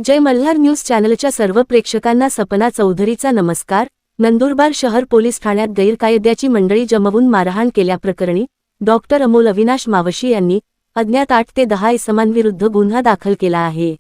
जय Malhar news चॅनलच्या सर्व प्रेक्षकांना सपना चौधरीचा नमस्कार। नंदुरबार शहर पोलीस ठाण्यात गैरकायद्याची मंडळी जमवून मारहाण केल्याप्रकरणी डॉक्टर अमोल अविनाश मावशी यांनी अज्ञात 8 ते 10 इसमांविरुद्ध गुन्हा दाखल केला आहे।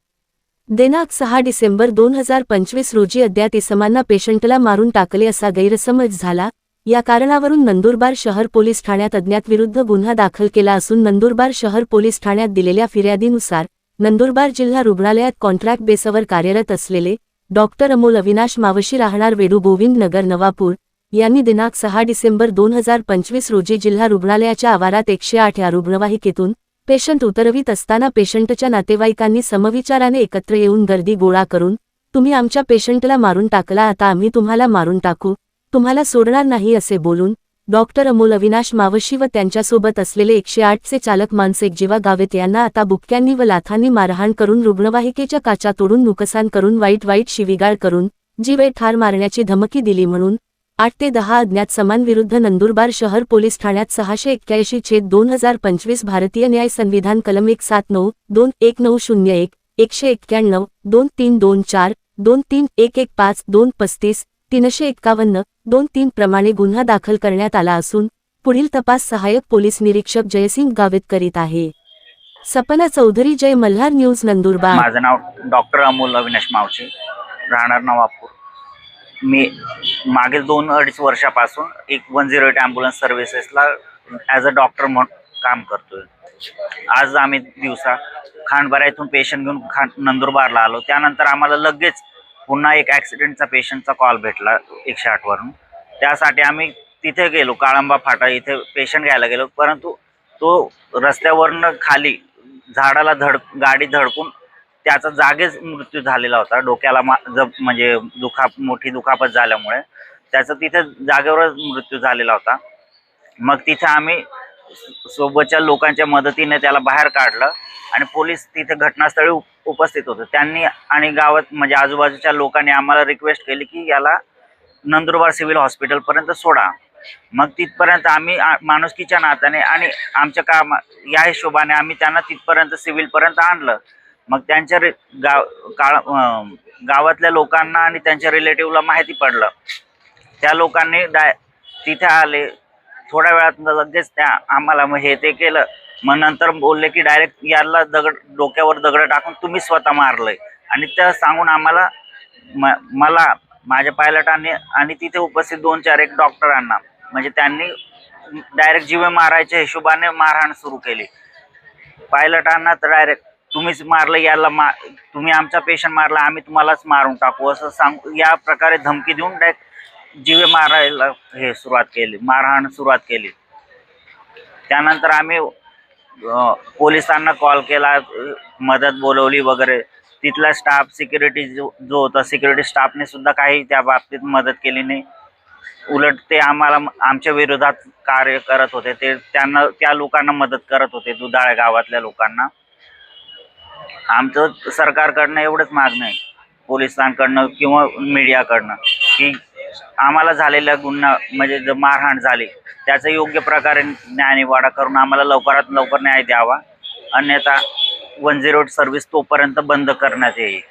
दिनांक 6 डिसेंबर 2025 रोजी अज्ञात इसमांना पेशंटला मारून टाकले असा गैरसमज झाला। या कारणावरून नंदुरबार शहर पोलीस ठाण्यात अज्ञात विरुद्ध गुन्हा दाखल केला असून नंदुरबार शहर पोलीस ठाण्यात दिलेल्या फिर्यादीनुसार नंदुरबार जिल्हा रुग्णालयात कॉन्ट्रॅक्ट बेसवर कार्यरत असलेले डॉक्टर अमोल अविनाश मावशी राहणार वेडू गोविंद नगर नवापूर यांनी दिनांक 6 डिसेंबर 2025 रोजी जिल्हा रुग्णालयाच्या आवारात 108 या रुग्णवाहिकेतून पेशंट उतरवित असताना पेशंटच्या नातेवाईकांनी समविचाराने एकत्र येऊन गर्दी गोळा करून तुम्ही आमच्या पेशंटला मारून टाकला, आता आम्ही तुम्हाला मारून टाकू, तुम्हाला सोडणार नाही असे बोलून डॉक्टर अमोल अविनाश मावशी व त्यांच्यासोबत असलेले 108 चे चालक मानसेकजीवा गावेत यांना आता बुक्क्यांनी व लाथांनी मारहाण करून रुग्णवाहिकेच्या काचा तोडून नुकसान करून वाईट शिवीगाळ करून जीवे ठार मारण्याची धमकी दिली म्हणून 8 ते 10 अज्ञात समान-विरुद्ध नंदुरबार शहर पोलीस ठाण्यात 681/2025 भारतीय न्याय संविधान कलम 179, 21901, 191, 2324, 23115, 235, 351, 23 प्रमाणे गुन्हा दाखल करण्यात आला असून पुढील तपास सहाय्यक पोलीस निरीक्षक जयसिंग गावेत करीत आहे। सपना चौधरी, जय मल्हार न्यूज, नंदुरबार। माझं नाव डॉक्टर अमोल अविनाश मावशी, राहणार नवापूर। मी मागील 2-2.5 वर्षापासून 108 ॲम्ब्युलन्स सर्व्हिसेसला ॲज अ डॉक्टर म्हणून काम करतोय। आज आम्ही दिवसा खांडबारा इथून पेशंट घेऊन नंदुरबारला आलो। त्यानंतर आम्हाला लगेच पुन्हा एक ॲक्सिडेंटचा पेशंटचा कॉल भेटला 108 वरून। त्यासाठी आम्ही तिथे गेलो, काळंबा फाटा इथे पेशंट घ्यायला गेलो, परंतु तो रस्त्यावरनं खाली झाडाला गाडी धडकून त्याचा जागेच मृत्यू झालेला होता। डोक्याला म्हणजे मोठी दुखापत झाल्यामुळे त्याचा तिथे जागेवरच मृत्यू झालेला होता। मग तिथे आम्ही सोबतच्या लोकांच्या मदतीने त्याला बाहेर काढलं आणि पोलीस तिथे घटनास्थळी उपस्थित होते। त्यांनी आणि गावात म्हणजे आजूबाजूच्या लोकांनी आम्हाला रिक्वेस्ट केली की याला नंदुरबार सिव्हिल हॉस्पिटलपर्यंत सोडा। मग तिथपर्यंत आम्ही माणुसकीच्या नात्याने आणि आमच्या काम या हिशोबाने आम्ही त्यांना तिथपर्यंत सिव्हिलपर्यंत आणलं। मग त्यांच्या गावातल्या लोकांना आणि त्यांच्या रिलेटिव्हला माहिती पडलं। त्या लोकांनी तिथे आले, थोड्या वेळात लगेच त्या आम्हाला मग हे ते केलं। मग नंतर बोलले की डायरेक्ट याला डोक्यावर दगड टाकून तुम्ही स्वतः मारलंय आणि त्या सांगून आम्हाला मला माझ्या पायलटांनी आणि तिथे उपस्थित 2-4 डॉक्टरांना म्हणजे त्यांनी डायरेक्ट जीवे मारायच्या हिशोबाने मारहाण सुरू केली। पायलटांना तर डायरेक्ट तुम्हीच मारलं याला, तुम्ही आमचा पेशंट मारला, आम्ही तुम्हालाच मारून टाकू असं सांगू या प्रकारे धमकी देऊन डायरेक्ट जीवे मारायला मारहाण सुरुवात केली। त्यानंतर आम्ही पोलिसांना कॉल केला, मदत बोलवली वगैरे। तिथला स्टाफ सिक्युरिटी जो होता सिक्युरिटी स्टाफने सुद्धा काही त्या बाबतीत मदत केली नाही। उलट ते आमच्या विरोधात कार्य करत होते, ते त्या लोकांना मदत करत होते, दुधाळ गावातल्या लोकांना। आमचं सरकारकडनं एवढंच मागणं आहे, पोलिसांकडनं किंवा मीडियाकडनं, की आम्हाला झालेल्या गुन्हा म्हणजे जर मारहाण झाली त्याचा योग्य प्रकारे न्यायनिवाडा करून आम्हाला लवकरात लवकर न्याय द्यावा, अन्यथा 108 सर्व्हिस तोपर्यंत बंद करण्यात येईल।